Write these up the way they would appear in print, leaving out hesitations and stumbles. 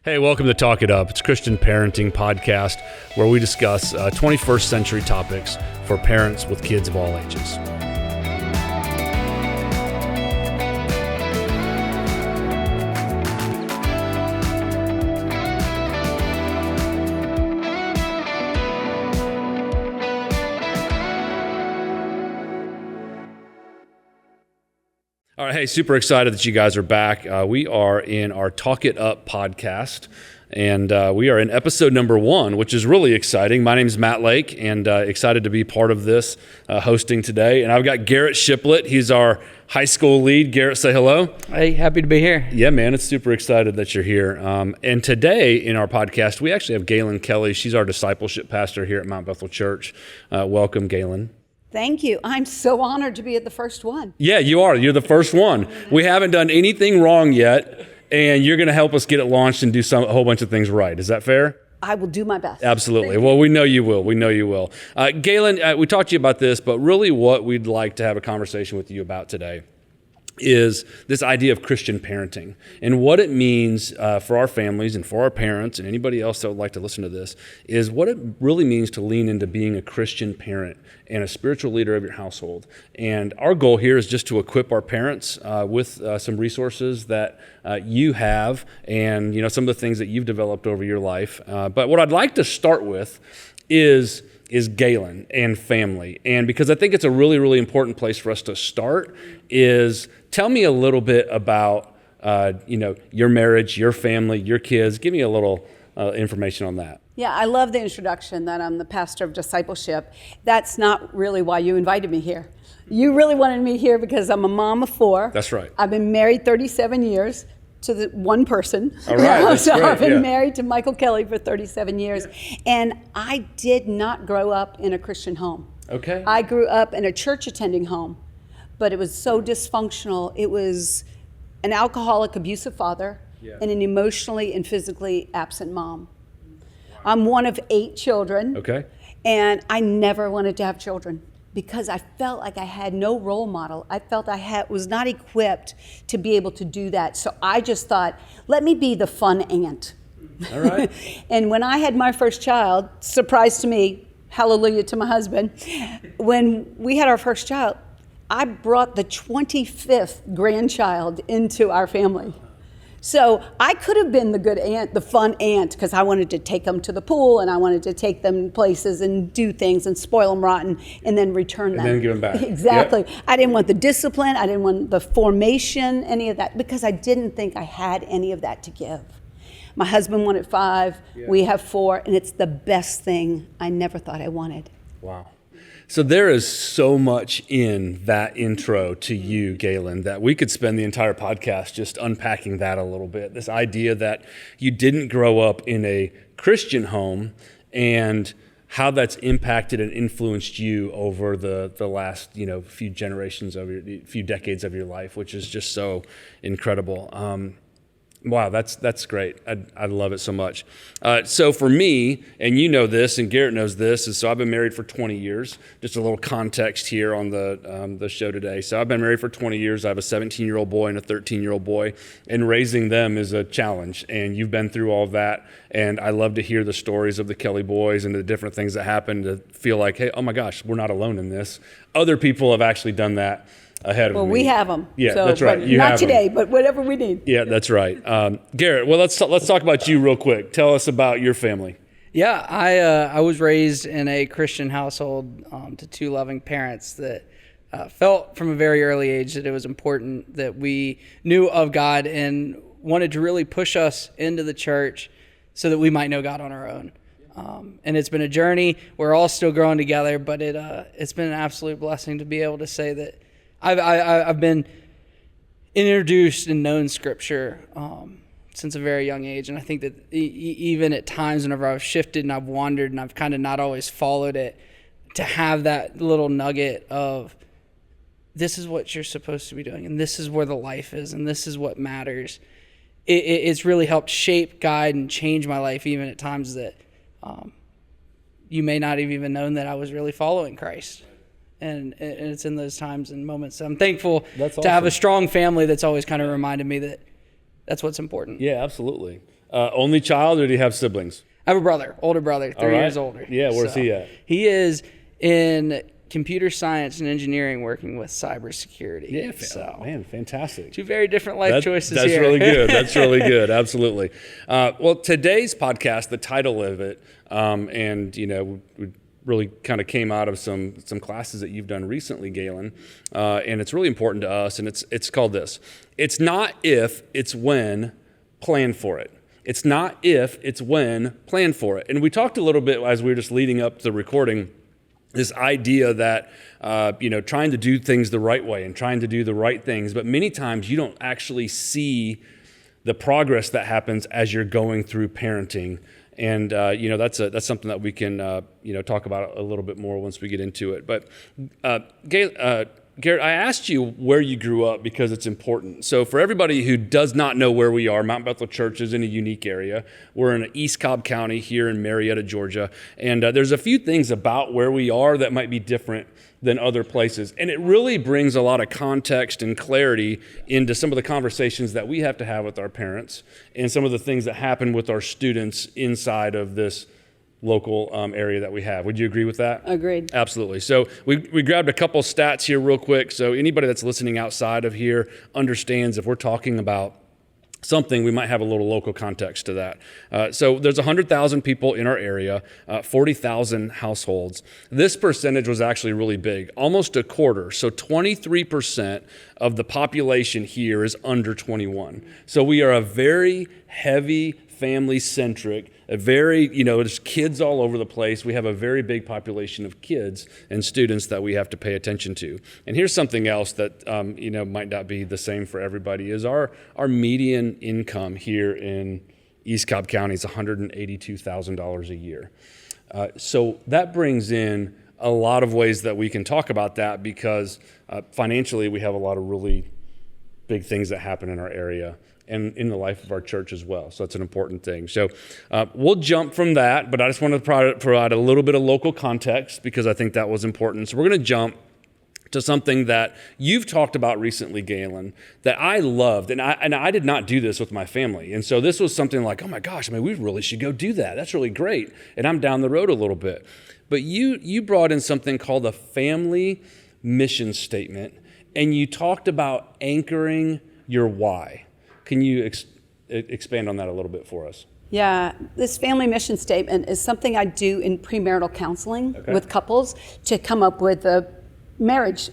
Hey, welcome to Talk It Up. It's a Christian parenting podcast where we discuss 21st century topics for parents with kids of all ages. All right, hey, super excited that you guys are back. We are in our Talk It Up podcast, and we are in episode number 1, which is really exciting. My name is Matt Lake, and excited to be part of this hosting today. And I've got Garrett Shiplett. He's our high school lead. Garrett, say hello. Hey, happy to be here. Yeah, man, it's super excited that you're here. And today in our podcast, we actually have Gaylyn Kelly. She's our discipleship pastor here at Mount Bethel Church. Welcome, Gaylyn. Thank you. I'm so honored to be at the first one. Yeah, you are. You're the first one. We haven't done anything wrong yet, and you're going to help us get it launched and do a whole bunch of things right. Is that fair? I will do my best. Absolutely. Well, we know you will. We know you will. Gaylyn, we talked to you about this, but really what we'd like to have a conversation with you about today is this idea of Christian parenting and what it means for our families and for our parents and anybody else that would like to listen to this, is what it really means to lean into being a Christian parent and a spiritual leader of your household. And our goal here is just to equip our parents with some resources that you have and some of the things that you've developed over your life. But what I'd like to start with is Gaylyn and family. And because I think it's a really, really important place for us to start, is tell me a little bit about your marriage, your family, your kids. Give me a little information on that. Yeah, I love the introduction that I'm the pastor of discipleship. That's not really why you invited me here. You really wanted me here because I'm a mom of 4. That's right. I've been married 37 years to the one person. All right, that's so great. I've been married to Michael Kelly for 37 years. Yeah. And I did not grow up in a Christian home. Okay. I grew up in a church attending home, but it was so dysfunctional. It was an alcoholic, abusive father, and an emotionally and physically absent mom. I'm one of 8 children. Okay. And I never wanted to have children because I felt like I had no role model. I felt I was not equipped to be able to do that. So I just thought, let me be the fun aunt. All right. And when I had my first child, surprise to me, hallelujah to my husband, when we had our first child, I brought the 25th grandchild into our family. So I could have been the good aunt, the fun aunt, because I wanted to take them to the pool and I wanted to take them places and do things and spoil them rotten and then return them. And then give them back. Exactly. Yep. I didn't want the discipline. I didn't want the formation, any of that, because I didn't think I had any of that to give. My husband wanted 5. Yeah. We have 4, and it's the best thing I never thought I wanted. Wow. So there is so much in that intro to you, Gaylyn, that we could spend the entire podcast just unpacking that a little bit. This idea that you didn't grow up in a Christian home and how that's impacted and influenced you over the last few generations of few decades of your life, which is just so incredible. Wow, that's great. I love it so much. So for me, and you know this, and Garrett knows this, is so I've been married for 20 years. Just a little context here on the show today. So I've been married for 20 years. I have a 17-year-old boy and a 13-year-old boy, and raising them is a challenge. And you've been through all of that, and I love to hear the stories of the Kelly boys and the different things that happen to feel like, hey, oh my gosh, we're not alone in this. Other people have actually done that ahead of me. Well, we have them. Yeah, so, that's right. You not have today, them. but whatever we need. Yeah, that's right. Garrett, well, let's talk about you real quick. Tell us about your family. Yeah, I was raised in a Christian household to 2 loving parents that felt from a very early age that it was important that we knew of God and wanted to really push us into the church so that we might know God on our own. And it's been a journey. We're all still growing together, but it's been an absolute blessing to be able to say that I've been introduced and known Scripture since a very young age, and I think that even at times whenever I've shifted and I've wandered and I've kind of not always followed it, to have that little nugget of this is what you're supposed to be doing, and this is where the life is, and this is what matters. It's really helped shape, guide, and change my life, even at times that you may not have even known that I was really following Christ. And it's in those times and moments. I'm thankful to have a strong family that's always kind of reminded me that that's what's important. Yeah, absolutely. Only child, or do you have siblings? I have a brother, older brother, 3 right. years older. Yeah, where's he at? He is in computer science and engineering, working with cybersecurity. Yeah, man, fantastic. 2 very different life choices that's here. Really good. That's really good. Absolutely. Well, today's podcast, the title of it, and we really kind of came out of some classes that you've done recently, Gaylyn, and it's really important to us. And it's called this: it's not if, it's when. Plan for it. It's not if, it's when. Plan for it. And we talked a little bit as we were just leading up to the recording, this idea that, trying to do things the right way and trying to do the right things, but many times you don't actually see the progress that happens as you're going through parenting. And, that's something that we can, talk about a little bit more once we get into it. But, Garrett, I asked you where you grew up because it's important. So for everybody who does not know where we are, Mount Bethel Church is in a unique area. We're in East Cobb County here in Marietta, Georgia. And there's a few things about where we are that might be different than other places. And it really brings a lot of context and clarity into some of the conversations that we have to have with our parents and some of the things that happen with our students inside of this local area that we have. Would you agree with that? Agreed. Absolutely. So we grabbed a couple stats here real quick. So anybody that's listening outside of here understands if we're talking about something, we might have a little local context to that. So there's 100,000 people in our area, 40,000 households. This percentage was actually really big, almost a quarter. So 23% of the population here is under 21. So we are a very heavy family-centric, a very, there's kids all over the place. We have a very big population of kids and students that we have to pay attention to. And here's something else that, might not be the same for everybody is our median income here in East Cobb County is $182,000 a year. So that brings in a lot of ways that we can talk about that because financially we have a lot of really big things that happen in our area and in the life of our church as well. So that's an important thing. So we'll jump from that, but I just wanted to provide a little bit of local context because I think that was important. So we're going to jump to something that you've talked about recently, Gaylyn, that I loved. And I did not do this with my family. And so this was something like, oh my gosh, we really should go do that. That's really great. And I'm down the road a little bit. But you brought in something called a family mission statement, and you talked about anchoring your why. Can you expand on that a little bit for us? Yeah, this family mission statement is something I do in premarital counseling with couples to come up with a marriage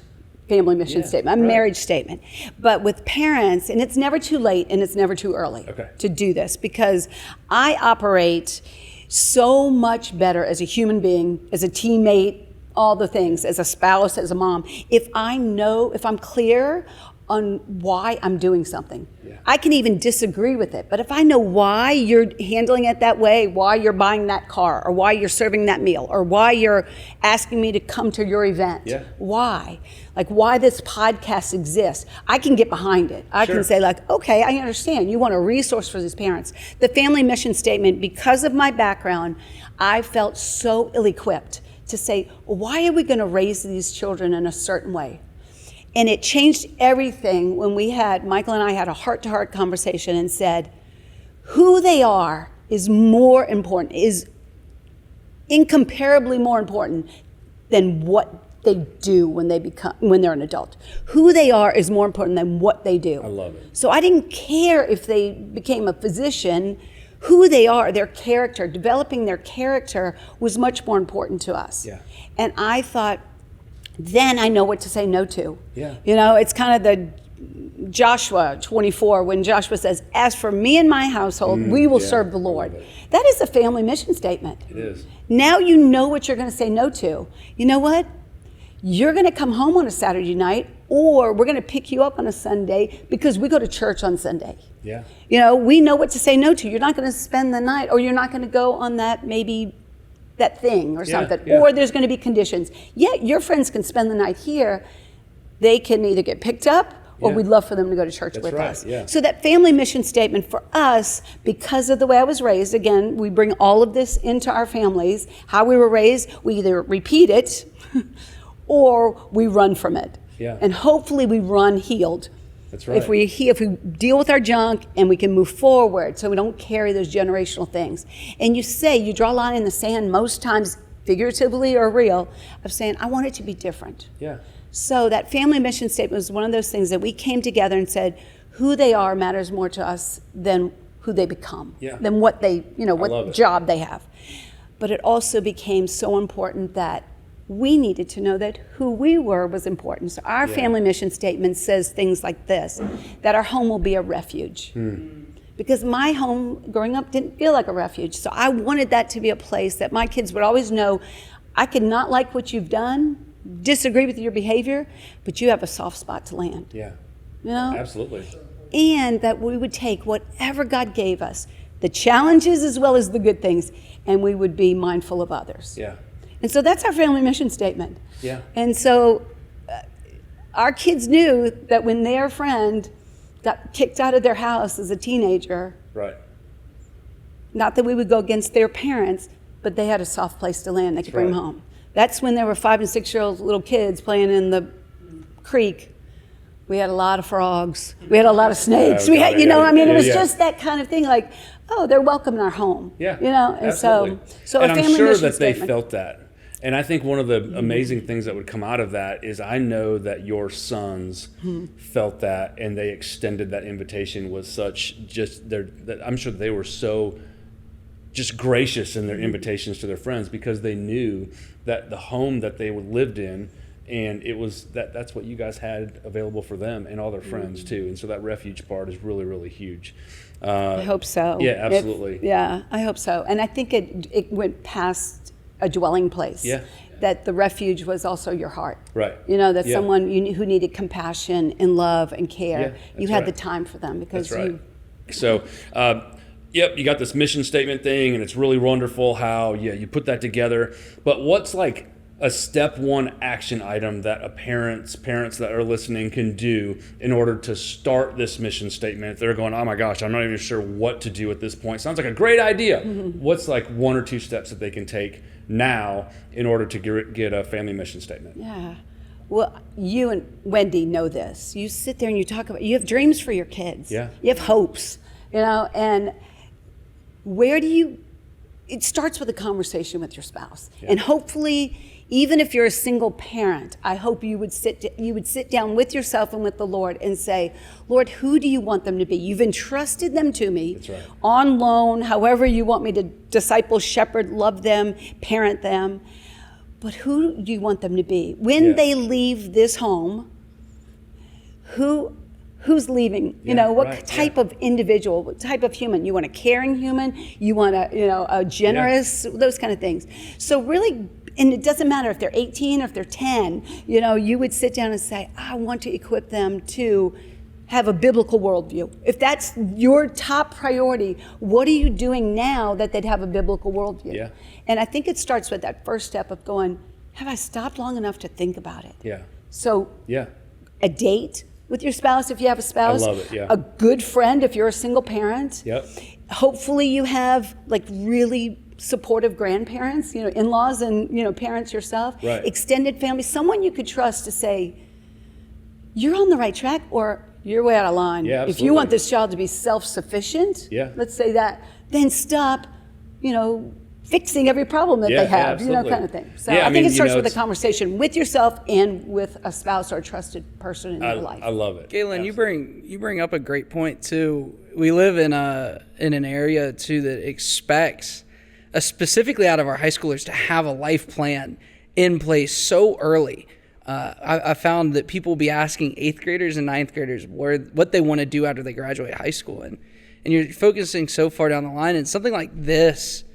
family mission statement, a marriage statement. But with parents, and it's never too late and it's never too early to do this because I operate so much better as a human being, as a teammate, all the things, as a spouse, as a mom, if I'm clear on why I'm doing something. I can even disagree with it, but if I know why you're handling it that way, why you're buying that car, or why you're serving that meal, or why you're asking me to come to your event, why this podcast exists, I can get behind it. I can say okay, I understand. You want a resource for these parents. The family mission statement, because of my background, I felt so ill-equipped to say, why are we going to raise these children in a certain way? And it changed everything when Michael and I had a heart-to-heart conversation and said, who they are is more important, is incomparably more important than what they do when they're an adult. Who they are is more important than what they do. I love it. So I didn't care if they became a physician. Who they are, their character, developing their character was much more important to us. And I thought, then I know what to say no to. It's kind of the Joshua 24 when Joshua says, as for me and my household, we will serve the Lord. That is a family mission statement. It is. Now you know what you're going to say no to. You know what? You're going to come home on a Saturday night, or we're going to pick you up on a Sunday because we go to church on Sunday. We know what to say no to. You're not going to spend the night, or you're not going to go on that thing or something, or there's going to be conditions. Your friends can spend the night here. They can either get picked up or we'd love for them to go to church with us. So that family mission statement for us, because of the way I was raised, again, we bring all of this into our families. How we were raised, we either repeat it or we run from it. And hopefully we run healed. That's right. If we deal with our junk and we can move forward, so we don't carry those generational things. And you draw a line in the sand most times, figuratively or real, of saying, I want it to be different. Yeah. So that family mission statement was one of those things that we came together and said, who they are matters more to us than who they become, than what they, what job they have. But it also became so important that we needed to know that who we were was important. So our family mission statement says things like this, that our home will be a refuge. Because my home growing up didn't feel like a refuge. So I wanted that to be a place that my kids would always know, I could not like what you've done, disagree with your behavior, but you have a soft spot to land. Yeah. Absolutely. And that we would take whatever God gave us, the challenges as well as the good things, and we would be mindful of others. Yeah. And so that's our family mission statement. Yeah. And so our kids knew that when their friend got kicked out of their house as a teenager, right, not that we would go against their parents, but they had a soft place to land. They could bring them home. That's when there were 5 and 6-year-old little kids playing in the creek. We had a lot of frogs. We had a lot of snakes. We had, it was just that kind of thing. Like, oh, they're welcome in our home. Yeah, and absolutely. so and a I'm family sure mission that they statement. felt that. And I think one of the amazing things that would come out of that is I know that your sons felt that, and they extended that invitation with such I'm sure they were so just gracious in their invitations to their friends, because they knew that the home that they lived in, and it was that's what you guys had available for them and all their friends too. And so that refuge part is really, really huge. I hope so. Yeah, absolutely. I hope so. And I think it went past a dwelling place. Yeah. That the refuge was also your heart. Right. That someone who needed compassion and love and care, you had the time for them because you. So, you got this mission statement thing, and it's really wonderful how you put that together. But what's like a step one action item that parents that are listening can do in order to start this mission statement? They're going, oh my gosh, I'm not even sure what to do at this point. Sounds like a great idea. What's like 1 or 2 steps that they can take now in order to get a family mission statement? Yeah. Well, you and Wendy know this. You sit there and you talk about, you have dreams for your kids. Yeah. You have hopes, and it starts with a conversation with your spouse. Yeah. And hopefully, even if you're a single parent, I hope you would sit down with yourself and with the Lord and say, Lord, who do you want them to be? You've entrusted them to me. That's right. On loan, however you want me to disciple, shepherd, love them, parent them. But who do you want them to be? When they leave this home, who's leaving? What type of individual, what type of human? You want a caring human? You want a generous, those kind of things. So really, and it doesn't matter if they're 18 or if they're 10, you would sit down and say, I want to equip them to have a biblical worldview. If that's your top priority, what are you doing now that they'd have a biblical worldview? Yeah. And I think it starts with that first step of going, have I stopped long enough to think about it? Yeah. So a date with your spouse if you have a spouse. I love it, yeah. A good friend if you're a single parent. Yep. Hopefully you have like really supportive grandparents, in-laws and, parents yourself. Right. Extended family, someone you could trust to say, you're on the right track or you're way out of line. Yeah, if you want this child to be self-sufficient, let's say that, then stop, fixing every problem that they have, kind of thing. So I think it starts with a conversation with yourself and with a spouse or a trusted person in your life. I love it. Gaylyn, you bring up a great point too. We live in an area too that expects, specifically out of our high schoolers, to have a life plan in place so early. I found that people will be asking 8th graders and 9th graders what they want to do after they graduate high school, and you're focusing so far down the line. And something like this,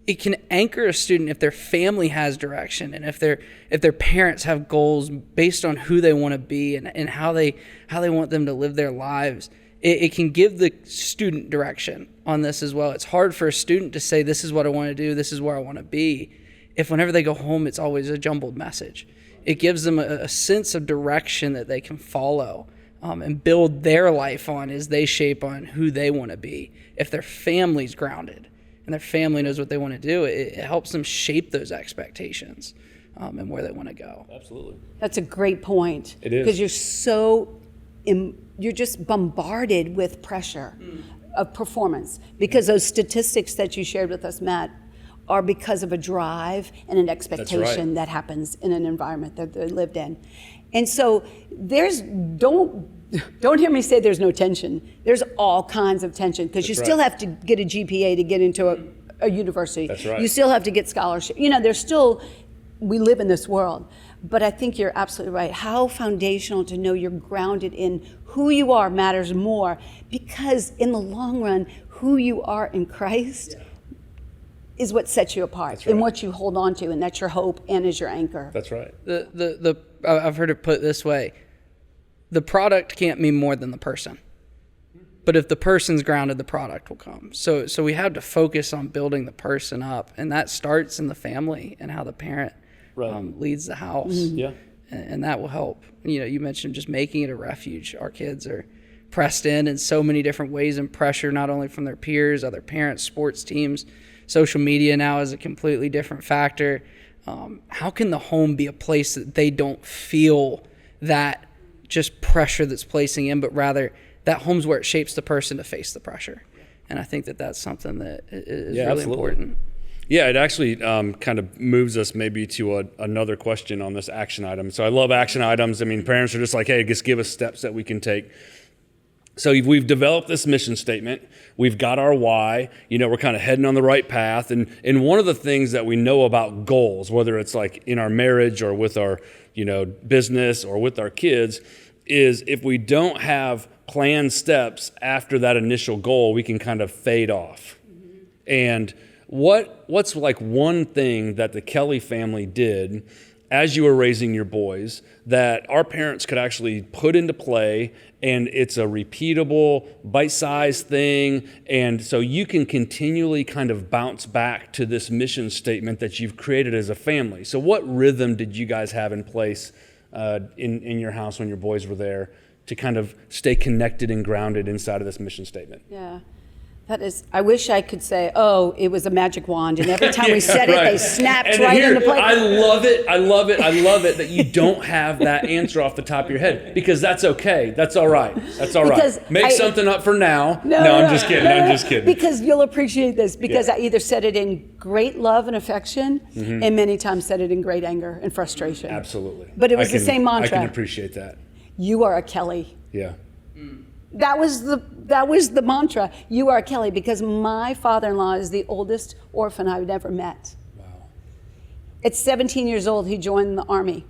it can anchor a student if their family has direction and if their parents have goals based on who they want to be and how they want them to live their lives. It can give the student direction on this as well. It's hard for a student to say, this is what I want to do, this is where I want to be, if whenever they go home, it's always a jumbled message. It gives them a sense of direction that they can follow and build their life on as they shape on who they want to be. If their family's grounded and their family knows what they want to do, it helps them shape those expectations and where they want to go. Absolutely. That's a great point. It is. Because you're so you're just bombarded with pressure of performance, because those statistics that you shared with us, Matt, are because of a drive and an expectation that happens in an environment that they lived in. And so don't hear me say there's no tension. There's all kinds of tension, because you still have to get a GPA to get into a university. That's right. You still have to get scholarship. We live in this world. But I think you're absolutely right. How foundational to know you're grounded in who you are matters more, because in the long run, who you are in Christ is what sets you apart, and what you hold on to, and that's your hope and is your anchor. That's right. I've heard it put this way: the product can't mean more than the person. But if the person's grounded, the product will come. So we have to focus on building the person up, and that starts in the family and how the parent leads the house. Yeah. And that will help. You mentioned just making it a refuge. Our kids are pressed in so many different ways, and pressure not only from their peers, other parents, sports teams. Social media now is a completely different factor. How can the home be a place that they don't feel that just pressure that's placing in, but rather that home's where it shapes the person to face the pressure? And I think that's something that is really important. Yeah, it actually kind of moves us maybe to another question on this action item. So I love action items. I mean, parents are just like, hey, just give us steps that we can take. So we've developed this mission statement. We've got our why. We're kind of heading on the right path. And one of the things that we know about goals, whether it's like in our marriage or with our business or with our kids, is if we don't have planned steps after that initial goal, we can kind of fade off. And what's like one thing that the Kelly family did as you were raising your boys that our parents could actually put into play, and it's a repeatable, bite-sized thing, and so you can continually kind of bounce back to this mission statement that you've created as a family? So what rhythm did you guys have in place in your house when your boys were there to kind of stay connected and grounded inside of this mission statement? Yeah. I wish I could say, it was a magic wand, and every time we said it, they snapped into place. I love it that you don't have that answer off the top of your head, because that's okay. That's all right. Make something up for now. No, I'm just kidding. Because you'll appreciate this, because I either said it in great love and affection, and many times said it in great anger and frustration. Absolutely. But it was the same mantra. I can appreciate that. You are a Kelly. Yeah. That was the mantra. You are a Kelly, because my father-in-law is the oldest orphan I've ever met. Wow. At 17 years old, he joined the Army.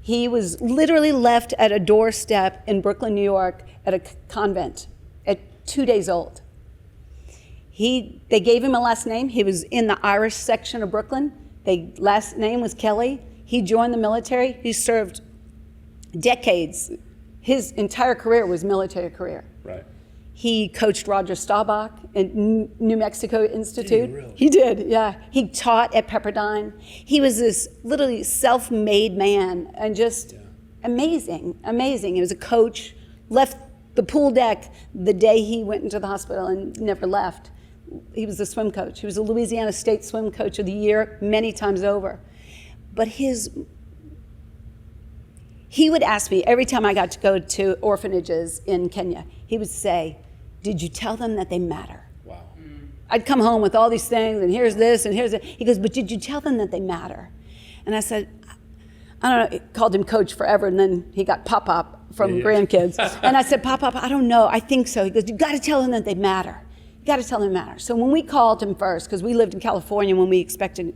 He was literally left at a doorstep in Brooklyn, New York, at a convent at 2 days old. They gave him a last name. He was in the Irish section of Brooklyn. The last name was Kelly. He joined the military. He served decades. His entire career was military career. Right. He coached Roger Staubach at New Mexico Institute. Did he really? He did, yeah. He taught at Pepperdine. He was this literally self-made man, and just amazing. He was a coach, left the pool deck the day he went into the hospital and never left. He was a swim coach. He was a Louisiana State Swim Coach of the Year many times over. But he would ask me every time I got to go to orphanages in Kenya, he would say, did you tell them that they matter? Wow. I'd come home with all these things, and here's this, and here's that. He goes, but did you tell them that they matter? And I said, I don't know, called him Coach forever, and then he got Pop-Pop from grandkids. And I said, Pop-Pop, I don't know, I think so. He goes, you gotta tell them that they matter. You gotta tell them they matter. So when we called him first, because we lived in California when we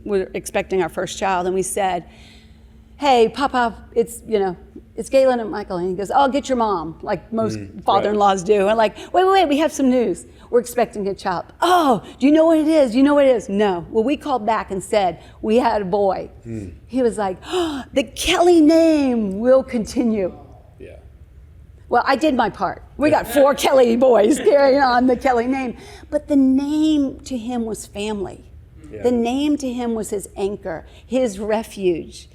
were expecting our first child, and we said, hey, Pop-Pop, it's Gaylyn and Michael. And he goes, I'll get your mom, like most father-in-laws do. And like, wait, we have some news. We're expecting a child. Oh, do you know what it is? No. Well, we called back and said, we had a boy. He was like, the Kelly name will continue. Yeah. Well, I did my part. We got 4 Kelly boys carrying on the Kelly name. But the name to him was family. Yeah. The name to him was his anchor, his refuge,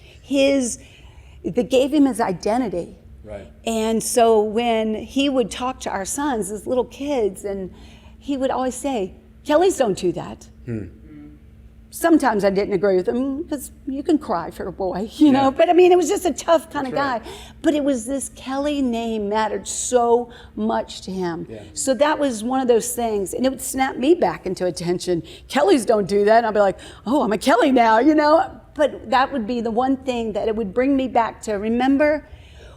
that gave him his identity. Right. And so when he would talk to our sons as little kids, and he would always say, Kellys don't do that. sometimes I didn't agree with him because you can cry for a boy, you know. But I mean, it was just a tough kind of guy. But it was this Kelly name mattered so much to him. Yeah. So that was one of those things, and it would snap me back into attention. Kellys don't do that. And I'll be like, oh, I'm a Kelly now, you know. But that would be the one thing that it would bring me back to remember.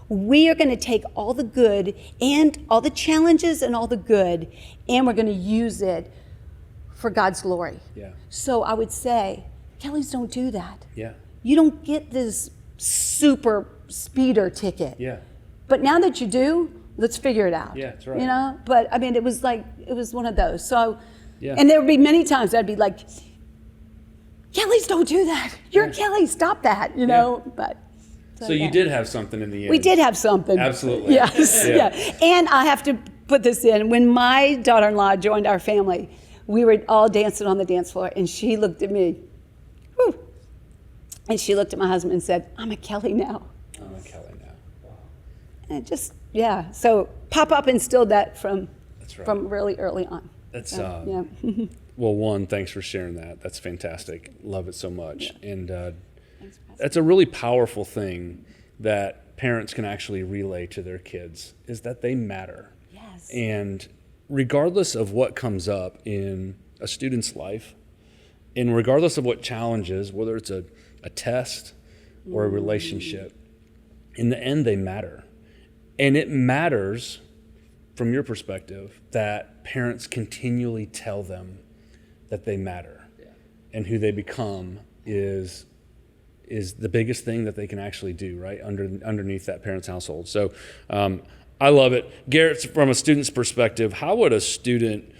We are going to take all the good and all the challenges and all the good, and we're going to use it for God's glory. Yeah. So I would say, Kellys don't do that. Yeah. You don't get this super speeder ticket. Yeah. But now that you do, let's figure it out. Yeah, that's right. You know, but I mean, it was one of those. So, and there would be many times I'd be like, Kellys don't do that. You're a Kelly, stop that, you know, but. So you did have something in the end. We did have something. Absolutely. Yes. Yeah. And I have to put this in. When my daughter-in-law joined our family, we were all dancing on the dance floor, and she looked at me, whew, and she looked at my husband and said, I'm a Kelly now. I'm a Kelly now. Wow. And just, so Pop-Up instilled that from really early on. That's, well, one, thanks for sharing that. That's fantastic. Love it so much. Yeah. And that's a really powerful thing that parents can actually relay to their kids, is that they matter. Yes. And regardless of what comes up in a student's life, and regardless of what challenges, whether it's a test or a relationship, in the end, they matter. And it matters, from your perspective, that parents continually tell them that they matter. Yeah. And who they become is the biggest thing that they can actually do, right, underneath that parent's household. So I love it. Garrett, from a student's perspective, how would a student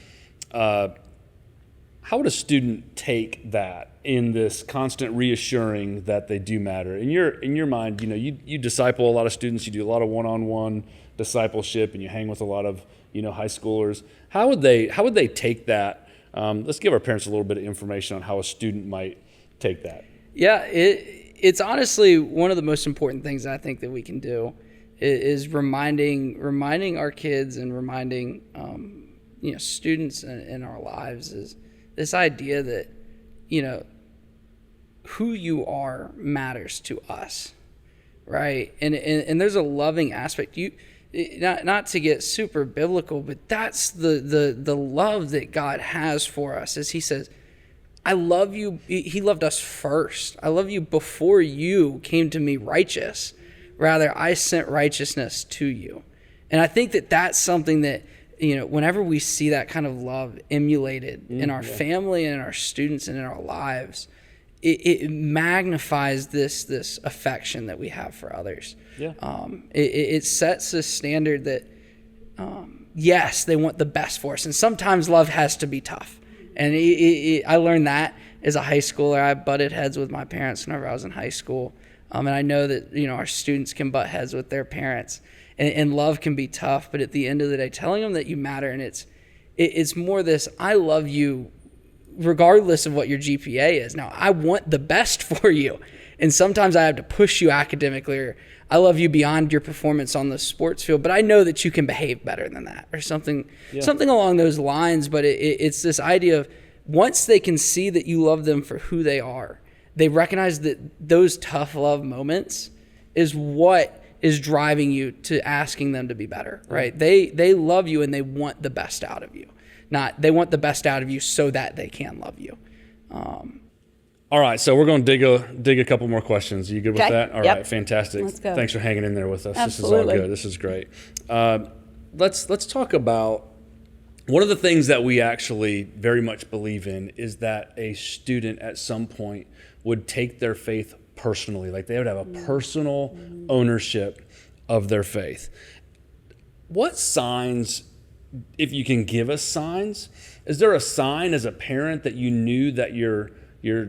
take that in this constant reassuring that they do matter? In your mind, you know, you disciple a lot of students, you do a lot of one-on-one discipleship, and you hang with a lot of, you know, high schoolers. How would they take that? Let's give our parents a little bit of information on how a student might take that. Yeah, it's honestly one of the most important things I think that we can do is reminding our kids and reminding students in our lives is this idea that, you know, who you are matters to us, right? And there's a loving aspect. Not to get super biblical, but that's the love that God has for us, as He says, I love you. He loved us first. I love you before you came to me righteous. Rather, I sent righteousness to you. And I think that that's something that, you know, whenever we see that kind of love emulated in our family and in our students and in our lives, it magnifies this affection that we have for others. Yeah. It sets a standard that, yes, they want the best for us. And sometimes love has to be tough. And I learned that as a high schooler. I butted heads with my parents whenever I was in high school. And I know that, you know, our students can butt heads with their parents. And love can be tough. But at the end of the day, telling them that you matter, and it's more this, I love you regardless of what your GPA is. Now, I want the best for you. And sometimes I have to push you academically, or I love you beyond your performance on the sports field, but I know that you can behave better than that, or something along those lines. But it's this idea of once they can see that you love them for who they are, they recognize that those tough love moments is what is driving you to asking them to be better, right? They love you and they want the best out of you. Not they want the best out of you so that they can love you. All right, so we're going to dig a couple more questions. Are you good with that? All right, fantastic. Let's go. Thanks for hanging in there with us. Absolutely. This is all good. This is great. Let's talk about one of the things that we actually very much believe in is that a student at some point would take their faith personally, like they would have a personal ownership of their faith. What signs, if you can give us signs, is there a sign as a parent that you knew that your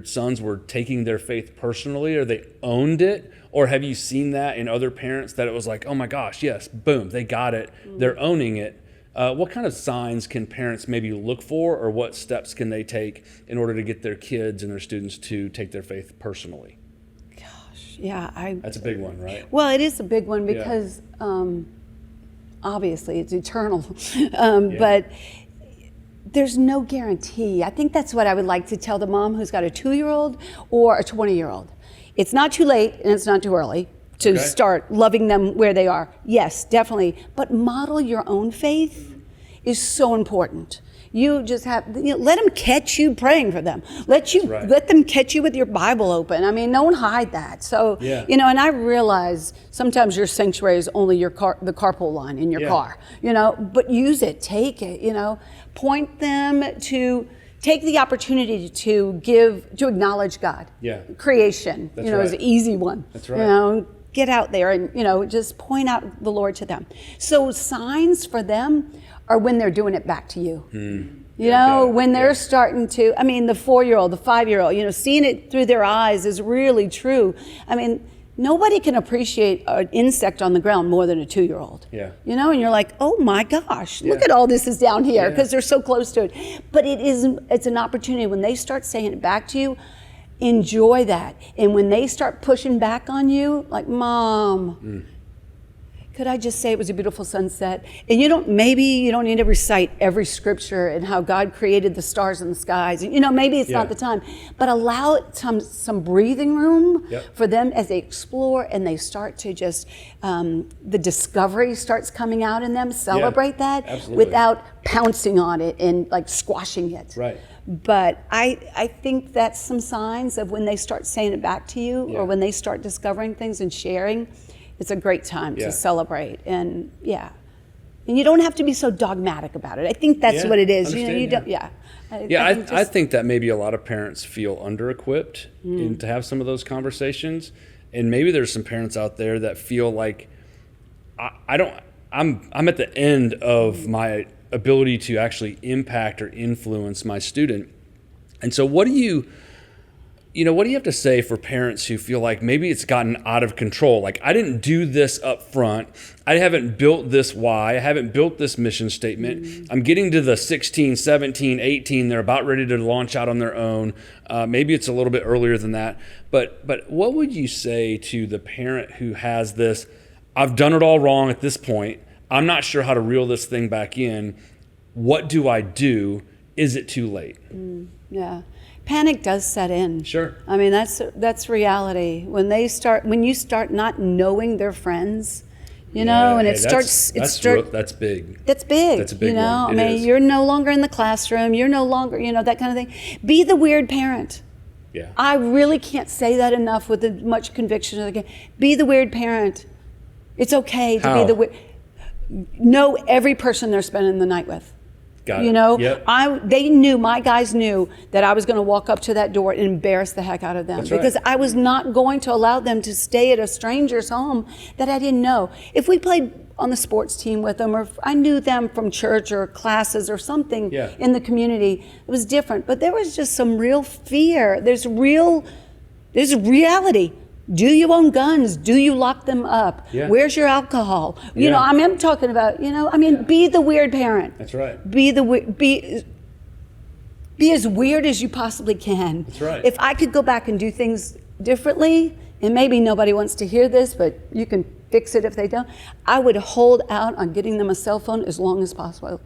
sons were taking their faith personally, or they owned it? Or have you seen that in other parents that it was like, oh my gosh, yes, boom, they got it, they're owning it? What kind of signs can parents maybe look for, or what steps can they take in order to get their kids and their students to take their faith personally? Gosh, yeah. That's a big one, right? Well, it is a big one because obviously it's eternal. there's no guarantee. I think that's what I would like to tell the mom who's got a 2-year-old or a 20-year-old. It's not too late and it's not too early to start loving them where they are. Yes, definitely. But model your own faith is so important. You just have, let them catch you praying for them. Let them catch you with your Bible open. I mean, don't hide that. So, and I realize sometimes your sanctuary is only the carpool line in your car, but use it, take it, point them to, take the opportunity to acknowledge God. Creation, is an easy one. That's right. Get out there and, just point out the Lord to them. So signs for them are when they're doing it back to you. When they're starting to, the 4-year-old, the 5-year-old, seeing it through their eyes is really true. Nobody can appreciate an insect on the ground more than a 2-year-old. And you're like, oh my gosh, look at all this is down here, because they're so close to it. But it's an opportunity when they start saying it back to you. Enjoy that. And when they start pushing back on you, like, Mom, could I just say it was a beautiful sunset? And maybe you don't need to recite every scripture and how God created the stars in the skies. And maybe it's not the time, but allow it some breathing room for them as they explore and they start to just, the discovery starts coming out in them. Celebrate that without pouncing on it and like squashing it. Right. But I think that's some signs of when they start saying it back to you or when they start discovering things and sharing. It's a great time to celebrate, and and you don't have to be so dogmatic about it. I think that's what it is. You don't. I think that maybe a lot of parents feel under-equipped to have some of those conversations, and maybe there's some parents out there that feel like I'm at the end of my ability to actually impact or influence my student, and so what do you have to say for parents who feel like maybe it's gotten out of control? Like, I didn't do this up front. I haven't built this why. I haven't built this mission statement. I'm getting to the 16, 17, 18. They're about ready to launch out on their own. Maybe it's a little bit earlier than that. But what would you say to the parent who has this, I've done it all wrong at this point. I'm not sure how to reel this thing back in. What do I do? Is it too late? Panic does set in. Sure. That's reality. When you start not knowing their friends, and that's big. That's big. That's a big one. You're no longer in the classroom. You're no longer, that kind of thing. Be the weird parent. I really can't say that enough with as much conviction. Be the weird parent. It's okay to be the weird. Know every person they're spending the night with. Got it. My guys knew that I was going to walk up to that door and embarrass the heck out of them. Because I was not going to allow them to stay at a stranger's home that I didn't know. If we played on the sports team with them, or if I knew them from church or classes or something in the community, it was different. But there was just some real fear. There's reality. Do you own guns? Do you lock them up? Where's your alcohol? I'm talking about, be the weird parent. That's right. Be as weird as you possibly can. That's right. If I could go back and do things differently, and maybe nobody wants to hear this, but you can fix it if they don't, I would hold out on getting them a cell phone as long as possible.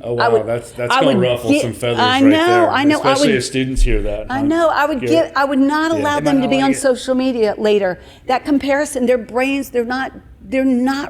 Oh wow, that's going to ruffle some feathers right there. I know. Especially if students hear that. I know. I would not allow them to be on social media later. That comparison, their brains, they're not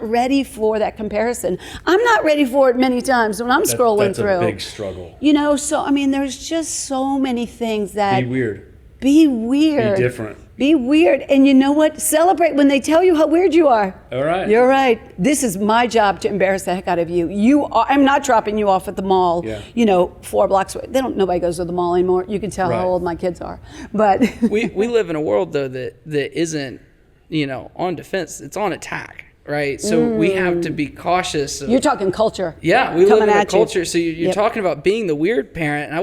ready for that comparison. I'm not ready for it many times when I'm scrolling through. That's a big struggle. So there's just so many things that. Be weird. Be weird. Be different. Be weird. And you know what? Celebrate when they tell you how weird you are. All right. You're right. This is my job to embarrass the heck out of you. I'm not dropping you off at the mall, 4 blocks away. Nobody goes to the mall anymore. You can tell how old my kids are. But we live in a world, though, that isn't, on defense. It's on attack. Right, so we have to be cautious. You're talking culture. Yeah, we live in a culture. So you're talking about being the weird parent. And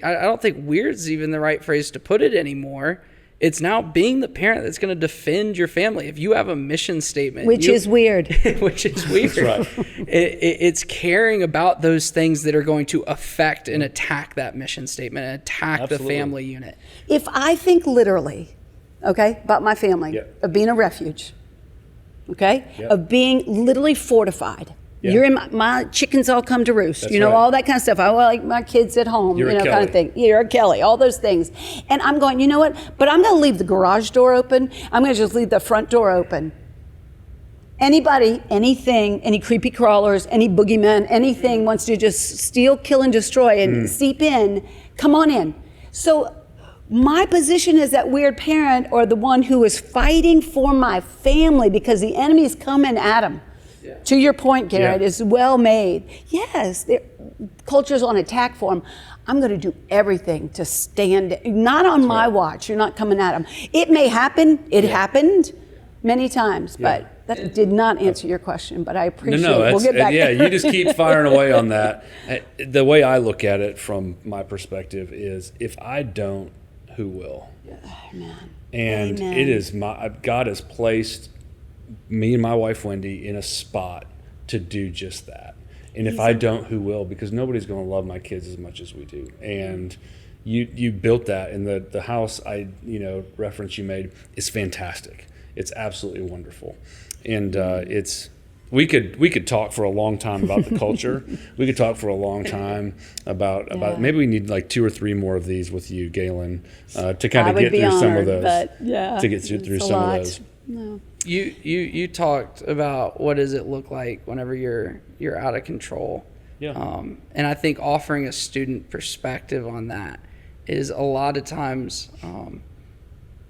I don't think weird's even the right phrase to put it anymore. It's now being the parent that's going to defend your family. If you have a mission statement, which is weird. Which is weird. That's right. It's caring about those things that are going to affect and attack that mission statement and attack the family unit. If I think literally, about my family, of being a refuge, of being literally fortified, Yeah. You're in my chickens all come to roost. That's you know, right. all that kind of stuff. I like my kids at home, You're a kind Kelly. of thing. You're a Kelly, all those things. And I'm going, you know what? But I'm going to leave the garage door open. I'm going to just leave the front door open. Anybody, anything, any creepy crawlers, any boogeymen, anything wants to just steal, kill, and destroy and seep in, come on in. So my position as that weird parent, or the one who is fighting for my family because the enemy's coming at them. Yeah. To your point, Garrett, is well made. Yes, culture's on attack for them. I'm going to do everything to stand, not on my watch. You're not coming at them. It may happen. It happened many times, but that did not answer your question, but I appreciate it. We'll get back yeah, there. you just keep firing away on that. The way I look at it from my perspective is, if I don't, who will? Amen. And Amen. it is God has placed me and my wife Wendy in a spot to do just that. And if I don't, who will? Because nobody's going to love my kids as much as we do. And you built that, and the house reference you made is fantastic. It's absolutely wonderful. And we could talk for a long time about the culture. We could talk for a long time about maybe we need like 2 or 3 more of these with you, Gaylyn, to kind of get through some of those. To get through some of those. No. You talked about what does it look like whenever you're out of control. Yeah. And I think offering a student perspective on that is a lot of times,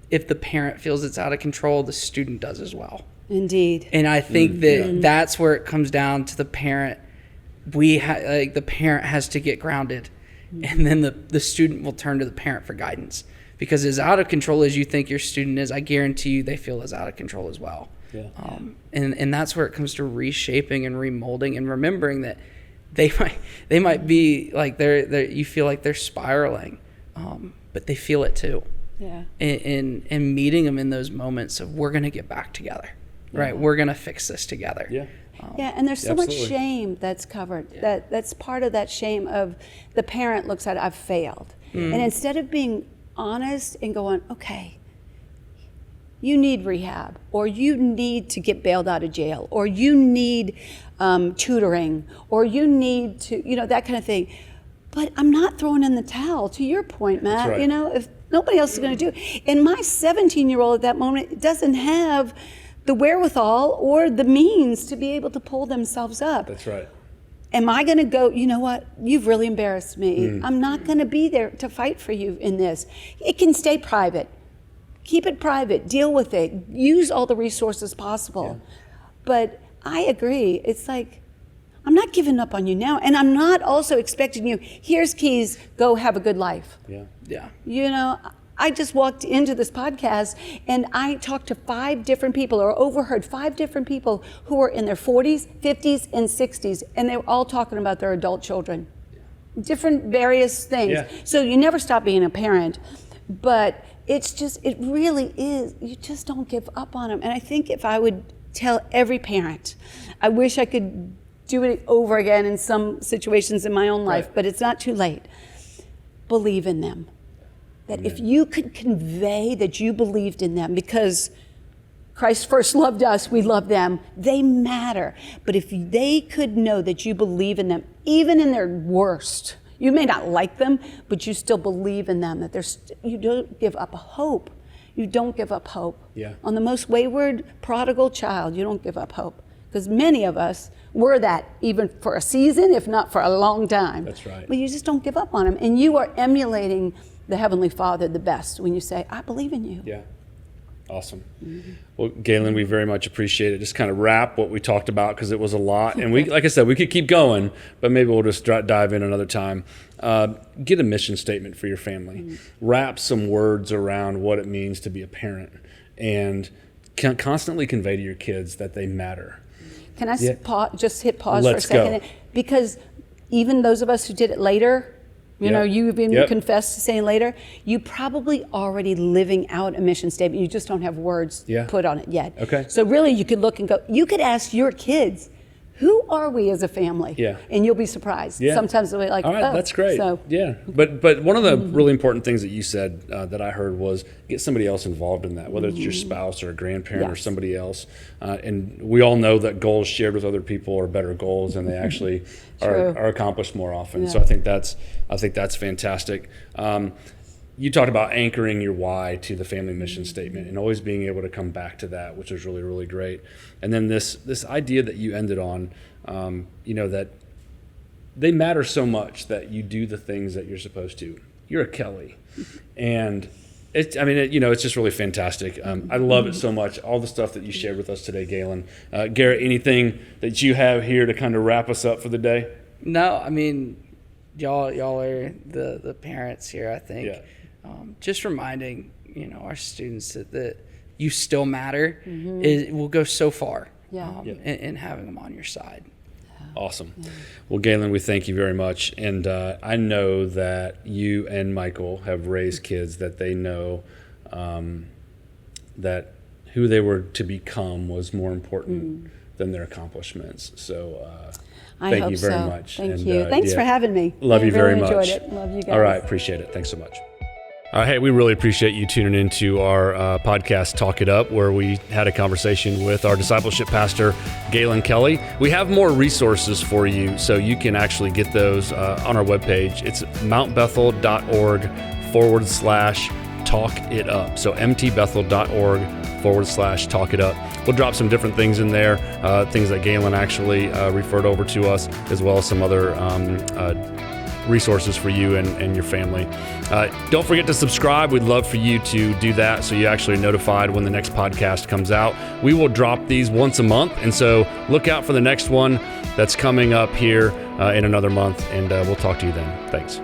if the parent feels it's out of control, the student does as well. Indeed. And I think that's where it comes down to the parent. The parent has to get grounded, and then the student will turn to the parent for guidance. Because as out of control as you think your student is, I guarantee you they feel as out of control as well. Yeah. And that's where it comes to reshaping and remolding and remembering that they might be like you feel like they're spiraling, but they feel it too. Yeah. And meeting them in those moments of, we're going to get back together, right? We're going to fix this together. Yeah. And there's so absolutely. much shame that's covered. That's part of that shame of the parent looks at, I've failed. And instead of being honest and going, okay, you need rehab, or you need to get bailed out of jail, or you need tutoring, or you need to, that kind of thing. But I'm not throwing in the towel, to your point, Matt. That's right. If nobody else is going to do it. And my 17-year-old at that moment doesn't have the wherewithal or the means to be able to pull themselves up. That's right. Am I going to go, you know what, you've really embarrassed me. I'm not going to be there to fight for you in this. It can stay private. Keep it private. Deal with it. Use all the resources possible. Yeah. But I agree. It's like, I'm not giving up on you now. And I'm not also expecting you, here's keys, go have a good life. Yeah. Yeah. I just walked into this podcast and I talked to 5 different people, or overheard 5 different people who were in their 40s, 50s, and 60s, and they were all talking about their adult children. Different various things. Yeah. So you never stop being a parent, but it really is, you just don't give up on them. And I think if I would tell every parent, I wish I could do it over again in some situations in my own life, but it's not too late. Believe in them. That if you could convey that you believed in them, because Christ first loved us, we love them, they matter. But if they could know that you believe in them, even in their worst, you may not like them, but you still believe in them, that you don't give up hope. You don't give up hope. Yeah. On the most wayward, prodigal child, you don't give up hope. Because many of us were that, even for a season, if not for a long time. That's right. But you just don't give up on them. And you are emulating the Heavenly Father the best when you say, I believe in you. Yeah. Awesome. Well, Gaylyn, we very much appreciate it. Just kind of wrap what we talked about, because it was a lot. And we, like I said, we could keep going, but maybe we'll just dive in another time. Get a mission statement for your family. Wrap some words around what it means to be a parent, and constantly convey to your kids that they matter. Can I just hit pause Let's for a second? go. Because even those of us who did it later, you even confessed to saying later, you probably already living out a mission statement. You just don't have words put on it yet. Okay. So really you could look and go, you could ask your kids, who are we as a family? Yeah. And you'll be surprised. Yeah. Sometimes they'll be like, all right, oh, that's great. So, yeah. But one of the really important things that you said that I heard was get somebody else involved in that, whether it's your spouse or a grandparent or Yes. somebody else. And we all know that goals shared with other people are better goals, and they actually are accomplished more often. Yeah. So I think that's fantastic. You talked about anchoring your why to the family mission statement and always being able to come back to that, which was really, really great. And then this idea that you ended on, that they matter so much that you do the things that you're supposed to. You're a Kelly. And it's just really fantastic. I love it so much, all the stuff that you shared with us today, Gaylyn. Garrett, anything that you have here to kind of wrap us up for the day? No, I mean, y'all are the parents here, I think. Yeah. Just reminding, our students that you still matter will go so far in having them on your side. Awesome. Yeah. Well, Gaylyn, we thank you very much. And I know that you and Michael have raised kids that they know that who they were to become was more important than their accomplishments. So thank you very much. Thank you. Thanks for having me. Love you very much. Enjoyed it. Love you guys. All right. Appreciate it. Thanks so much. Hey, we really appreciate you tuning into our podcast, Talk It Up, where we had a conversation with our discipleship pastor, Gaylyn Kelly. We have more resources for you, so you can actually get those on our webpage. It's mountbethel.org/talkitup. So mtbethel.org/talkitup. We'll drop some different things in there, things that Gaylyn actually referred over to us, as well as some other resources for you and your family. Don't forget to subscribe. We'd love for you to do that so you actually are notified when the next podcast comes out. We will drop these once a month, and so look out for the next one that's coming up here in another month, and we'll talk to you then. Thanks.